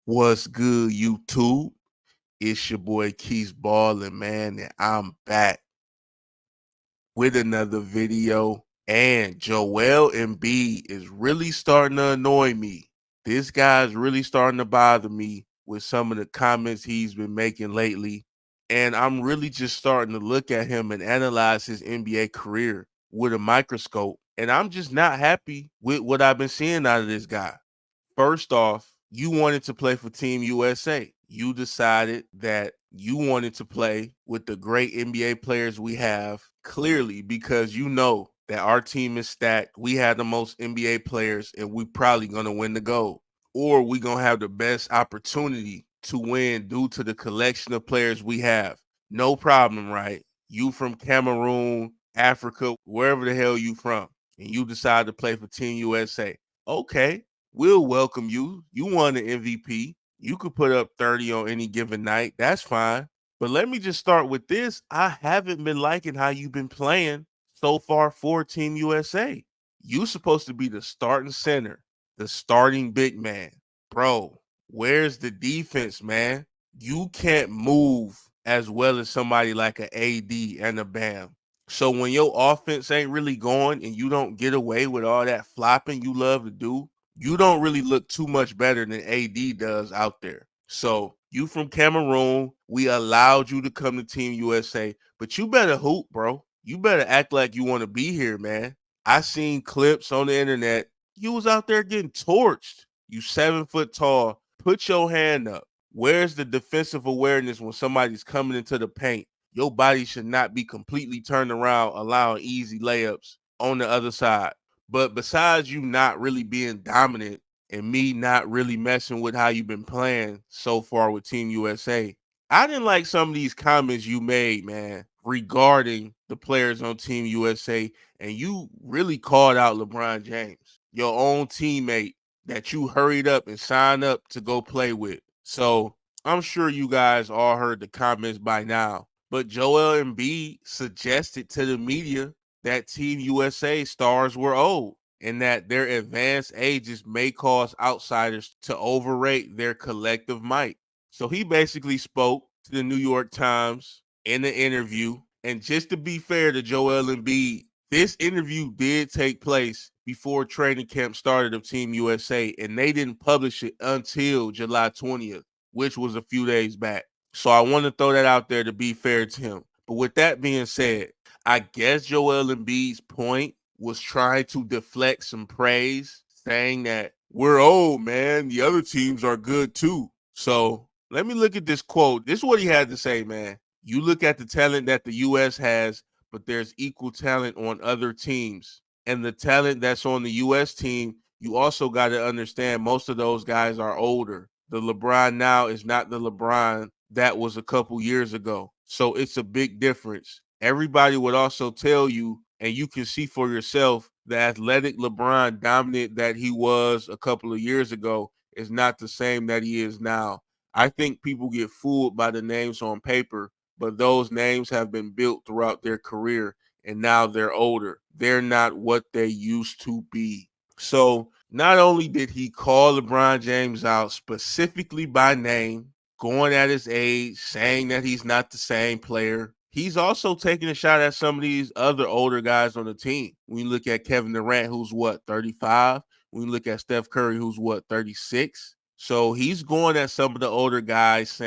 What's good, YouTube? It's your boy Quisballinn, man, and I'm back with another video. And Joel Embiid is really starting to annoy me. This guy's really starting to bother me with some of the comments he's been making lately. And I'm really just starting to look at him and analyze his NBA career with a microscope. And I'm just not happy with what I've been seeing out of this guy. First off, you wanted to play for Team USA. You decided that you wanted to play with the great NBA players we have, clearly because you know that our team is stacked. We have the most NBA players, and we probably going to win the gold. Or we going to have the best opportunity to win due to the collection of players we have. No problem, right? You from Cameroon, Africa, wherever the hell you from, and you decide to play for Team USA. Okay, we'll welcome you. You won the MVP. You could put up 30 on any given night. That's fine. But let me just start with this. I haven't been liking how you've been playing so far for Team USA. You supposed to be the starting center, the starting big man. Bro, where's the defense, man? You can't move as well as somebody like an AD and a Bam. So when your offense ain't really going and you don't get away with all that flopping you love to do, you don't really look too much better than AD does out there. So you from Cameroon, we allowed you to come to Team USA, but you better hoop, bro. You better act like you want to be here, man. I seen clips on the internet. You was out there getting torched. You 7 foot tall. Put your hand up. Where's the defensive awareness when somebody's coming into the paint? Your body should not be completely turned around, allowing easy layups on the other side. But besides you not really being dominant and me not really messing with how you've been playing so far with Team USA, I didn't like some of these comments you made, man, regarding the players on Team USA. And you really called out LeBron James, your own teammate that you hurried up and signed up to go play with. So I'm sure you guys all heard the comments by now. But Joel Embiid suggested to the media that Team USA stars were old and that their advanced ages may cause outsiders to overrate their collective might. So he basically spoke to the New York Times in the interview. And just to be fair to Joel Embiid, this interview did take place before training camp started of Team USA, and they didn't publish it until July 20th, which was a few days back. So I want to throw that out there to be fair to him. But with that being said, I guess Joel Embiid's point was trying to deflect some praise, saying that we're old, man. The other teams are good too. So let me look at this quote. This is what he had to say, man. You look at the talent that the U.S. has, but there's equal talent on other teams. And the talent that's on the U.S. team, you also got to understand most of those guys are older. The LeBron now is not the LeBron that was a couple years ago. So it's a big difference. Everybody would also tell you, and you can see for yourself, the athletic LeBron dominant that he was a couple of years ago is not the same that he is now. I think people get fooled by the names on paper, but those names have been built throughout their career, and now they're older. They're not what they used to be. So not only did he call LeBron James out specifically by name, going at his age, saying that he's not the same player, he's also taking a shot at some of these other older guys on the team. When you look at Kevin Durant, who's what, 35? When you look at Steph Curry, who's what, 36? So he's going at some of the older guys,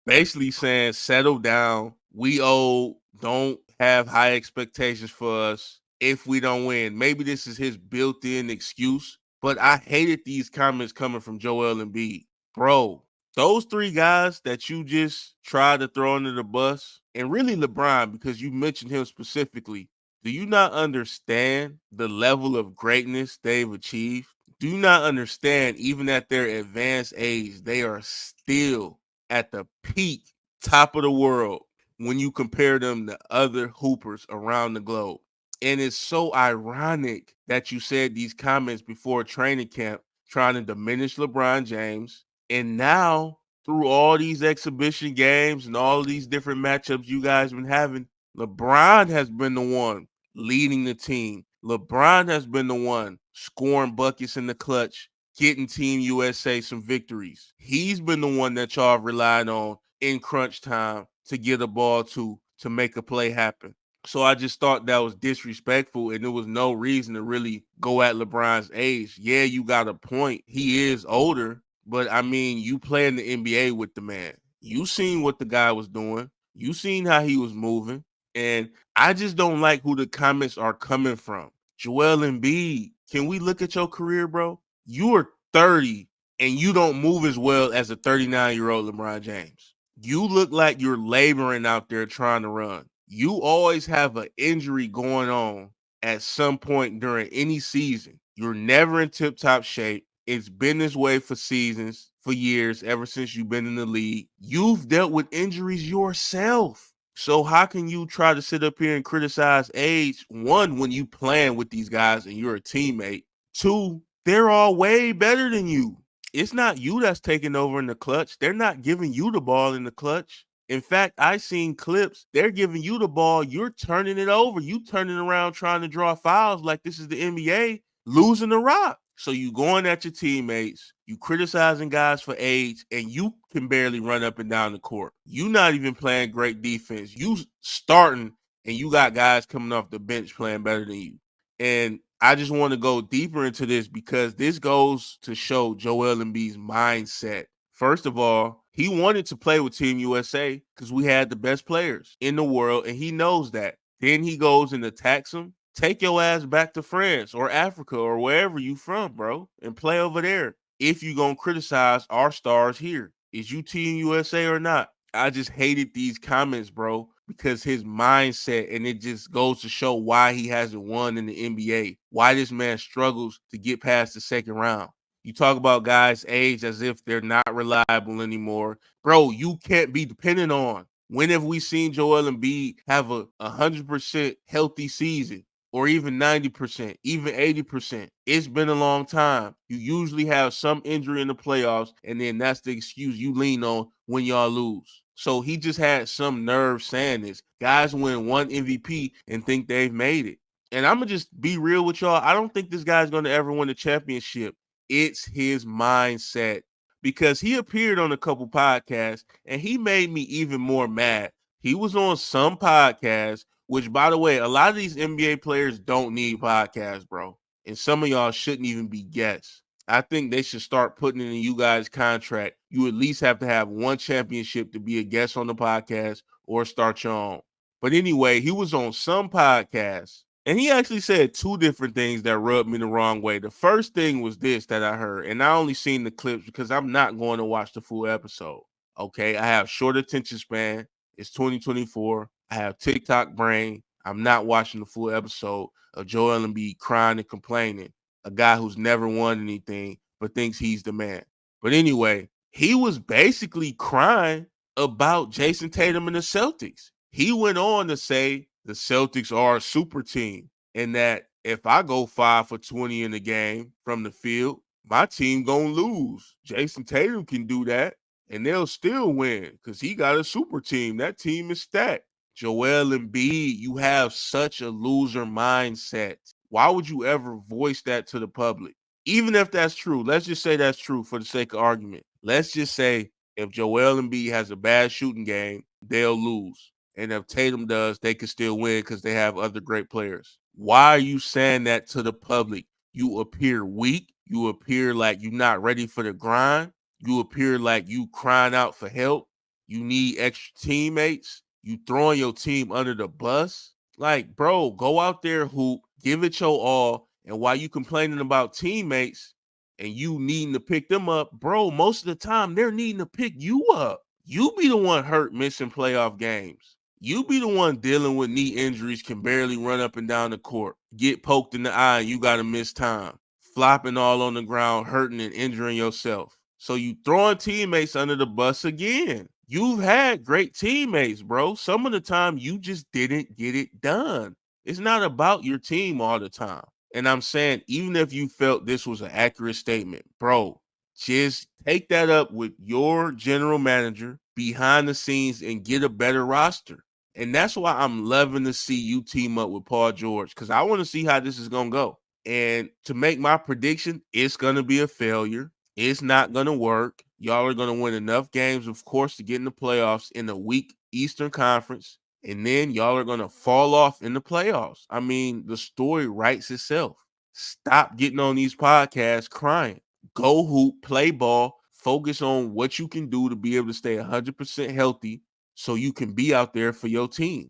basically saying, settle down. We old, don't have high expectations for us if we don't win. Maybe this is his built-in excuse, but I hated these comments coming from Joel Embiid. Bro, those three guys that you just tried to throw under the bus, and really LeBron, because you mentioned him specifically, do you not understand the level of greatness they've achieved? Do you not understand, even at their advanced age, they are still at the peak, top of the world when you compare them to other hoopers around the globe? And it's so ironic that you said these comments before training camp, trying to diminish LeBron James. And now, through all these exhibition games and all these different matchups you guys been having, LeBron has been the one leading the team. LeBron has been the one scoring buckets in the clutch, getting Team USA some victories. He's been the one that y'all relied on in crunch time to get a ball to make a play happen. So I just thought that was disrespectful, and there was no reason to really go at LeBron's age. Yeah, you got a point. He is older, but I mean, you play in the NBA with the man. You seen what the guy was doing. You seen how he was moving. And I just don't like who the comments are coming from. Joel Embiid, can we look at your career, bro? You are 30 and you don't move as well as a 39-year-old LeBron James. You look like you're laboring out there trying to run. You always have an injury going on at some point during any season. You're never in tip-top shape. It's been this way for seasons, for years, ever since you've been in the league. You've dealt with injuries yourself. So how can you try to sit up here and criticize age? One, when you playing with these guys and you're a teammate. Two, they're all way better than you. It's not you that's taking over in the clutch. They're not giving you the ball in the clutch. In fact, I seen clips. They're giving you the ball. You're turning it over. You turning around trying to draw fouls like this is the NBA, losing the rock. So you going at your teammates, you criticizing guys for age, and you can barely run up and down the court. You not even playing great defense. You starting, and you got guys coming off the bench playing better than you. And I just want to go deeper into this because this goes to show Joel Embiid's mindset. First of all, he wanted to play with Team USA because we had the best players in the world, and he knows that. Then he goes and attacks them. Take your ass back to France or Africa or wherever you from, bro, and play over there. If you gonna criticize our stars here, is you Team USA or not? I just hated these comments, bro, because his mindset, and it just goes to show why he hasn't won in the NBA, why this man struggles to get past the second round. You talk about guys' age as if they're not reliable anymore. Bro, you can't be dependent on. When have we seen Joel Embiid have a 100% healthy season? Or even 90%, even 80%. It's been a long time. You usually have some injury in the playoffs, and then that's the excuse you lean on when y'all lose. So he just had some nerve saying this. Guys win one MVP and think they've made it. And I'm going to just be real with y'all. I don't think this guy's going to ever win a championship. It's his mindset because he appeared on a couple podcasts and he made me even more mad. He was on some podcasts, which, by the way, a lot of these NBA players don't need podcasts, bro. And some of y'all shouldn't even be guests. I think they should start putting it in you guys' contract. You at least have to have one championship to be a guest on the podcast or start your own. But anyway, he was on some podcasts and he actually said two different things that rubbed me the wrong way. The first thing was this that I heard, and I only seen the clips because I'm not going to watch the full episode. Okay, I have short attention span. It's 2024. I have TikTok brain. I'm not watching the full episode of Joel Embiid crying and complaining. A guy who's never won anything but thinks he's the man. But anyway, he was basically crying about Jayson Tatum and the Celtics. He went on to say the Celtics are a super team and that if I go 5 for 20 in the game from the field, my team gonna lose. Jayson Tatum can do that and they'll still win because he got a super team. That team is stacked. Joel Embiid, you have such a loser mindset. Why would you ever voice that to the public? Even if that's true, let's just say that's true for the sake of argument. Let's just say if Joel Embiid has a bad shooting game, they'll lose. And if Tatum does, they can still win because they have other great players. Why are you saying that to the public? You appear weak. You appear like you're not ready for the grind. You appear like you crying out for help. You need extra teammates. You throwing your team under the bus. Like, bro, go out there, hoop, give it your all. And while you complaining about teammates and you needing to pick them up, bro, most of the time they're needing to pick you up. You be the one hurt missing playoff games. You be the one dealing with knee injuries, can barely run up and down the court, get poked in the eye, and you got to miss time, flopping all on the ground, hurting and injuring yourself. So you throwing teammates under the bus again. You've had great teammates, bro. Some of the time you just didn't get it done. It's not about your team all the time. And I'm saying, even if you felt this was an accurate statement, bro, just take that up with your general manager behind the scenes and get a better roster. And that's why I'm loving to see you team up with Paul George because I want to see how this is going to go. And to make my prediction, it's going to be a failure. It's not going to work. Y'all are going to win enough games, of course, to get in the playoffs in a weak Eastern Conference. And then y'all are going to fall off in the playoffs. I mean, the story writes itself. Stop getting on these podcasts crying. Go hoop, play ball, focus on what you can do to be able to stay 100% healthy so you can be out there for your team.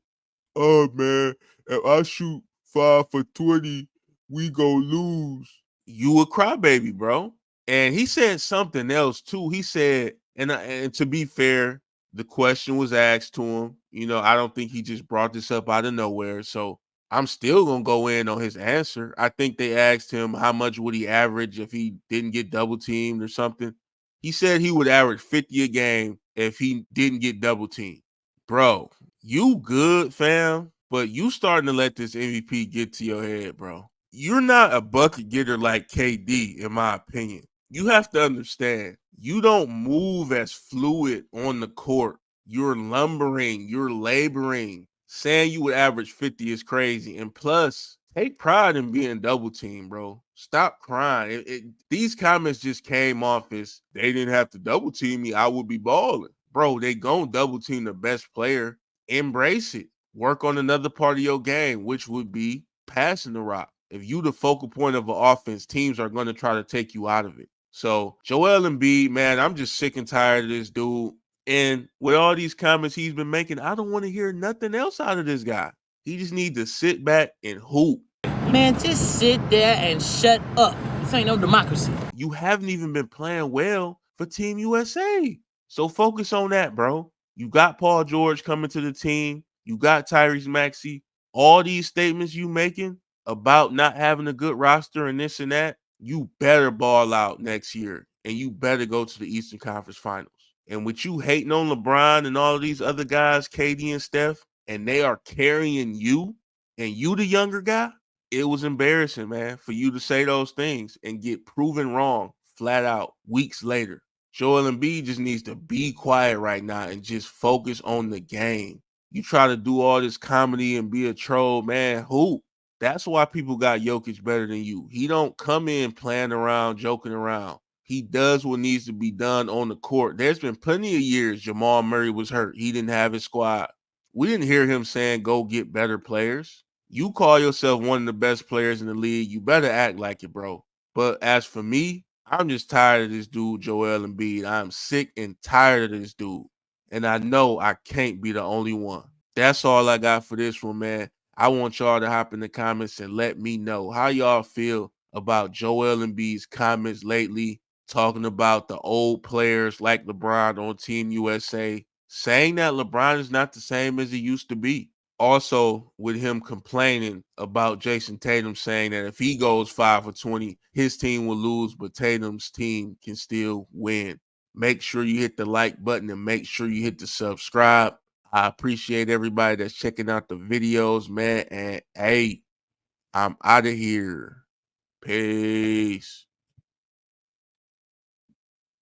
Oh, man, if I shoot 5 for 20, we go lose. You a crybaby, bro. And he said something else too. He said, and to be fair, the question was asked to him. You know, I don't think he just brought this up out of nowhere. So I'm still gonna go in on his answer. I think they asked him how much would he average if he didn't get double teamed or something. He said he would average 50 a game if he didn't get double teamed. Bro, you good, fam, but you starting to let this MVP get to your head, bro. You're not a bucket getter like KD, in my opinion. You have to understand, you don't move as fluid on the court. You're lumbering, you're laboring. Saying you would average 50 is crazy. And plus, take pride in being double teamed, bro. Stop crying. These comments just came off as they didn't have to double team me. I would be balling. Bro, they gon' double team the best player. Embrace it. Work on another part of your game, which would be passing the rock. If you the focal point of an offense, teams are going to try to take you out of it. So Joel Embiid, man, I'm just sick and tired of this dude. And with all these comments he's been making, I don't want to hear nothing else out of this guy. He just needs to sit back and hoop. Man, just sit there and shut up. This ain't no democracy. You haven't even been playing well for Team USA. So focus on that, bro. You got Paul George coming to the team. You got Tyrese Maxey. All these statements you making about not having a good roster and this and that, you better ball out next year. And you better go to the Eastern Conference Finals. And with you hating on LeBron and all of these other guys, KD and Steph, and they are carrying you, and you the younger guy, it was embarrassing, man, for you to say those things and get proven wrong flat out weeks later. Joel Embiid just needs to be quiet right now and just focus on the game. You try to do all this comedy and be a troll, man. Who? That's why people got Jokic better than you. He don't come in playing around, joking around. He does what needs to be done on the court. There's been plenty of years Jamal Murray was hurt. He didn't have his squad. We didn't hear him saying go get better players. You call yourself one of the best players in the league, you better act like it, bro. But as for me, I'm just tired of this dude, Joel Embiid. I'm sick and tired of this dude. And I know I can't be the only one. That's all I got for this one, man. I want y'all to hop in the comments and let me know how y'all feel about Joel Embiid's comments lately, talking about the old players like LeBron on Team USA, saying that LeBron is not the same as he used to be. Also, with him complaining about Jayson Tatum saying that if he goes 5 for 20, his team will lose, but Tatum's team can still win. Make sure you hit the like button and make sure you hit the subscribe. I appreciate everybody that's checking out the videos, man. And hey, I'm out of here. Peace.